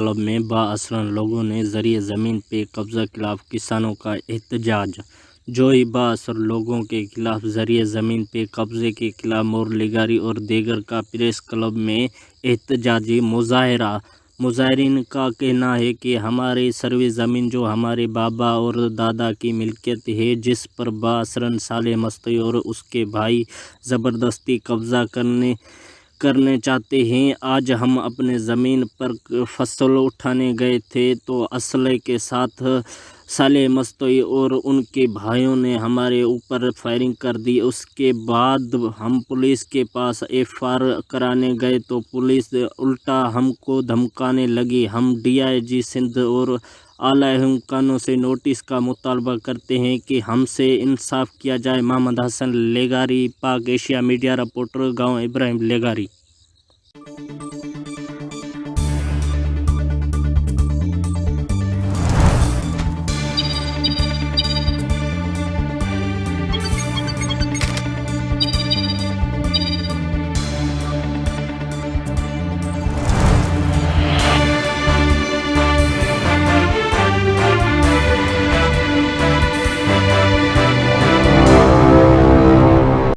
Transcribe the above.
Club में बाअसरन लोगों ने जरिए ज़मीन पे कब्जा खिलाफ किसानों का एहतजाज। जोई बाअसर लोगों के खिलाफ जरिए ज़मीन पे कब्जे के खिलाफ मुरलीगढ़ और देगर का प्रेस क्लब में एहतजाजी मुजाहरा। मुजाहरीन का कहना है कि हमारी सर्वे ज़मीन जो हमारे बाबा और दादा की मिल्कियत है, जिस पर बाअसरन साले मस्तई और उसके भाई ज़बरदस्ती कब्जा करने चाहते हैं। आज हम अपने ज़मीन पर फसल उठाने गए थे तो असले के साथ साले मस्तई और उनके भाइयों ने हमारे ऊपर फायरिंग कर दी। उसके बाद हम पुलिस के पास एफआर कराने गए तो पुलिस उल्टा हमको धमकाने लगी। हम डीआईजी सिंध और आला हुकामों से नोटिस का मुतालबा करते हैं कि हमसे इंसाफ किया जाए। मोहम्मद हसन लेगारी, पाक एशिया मीडिया रिपोर्टर, गांव इब्राहिम लेगारी।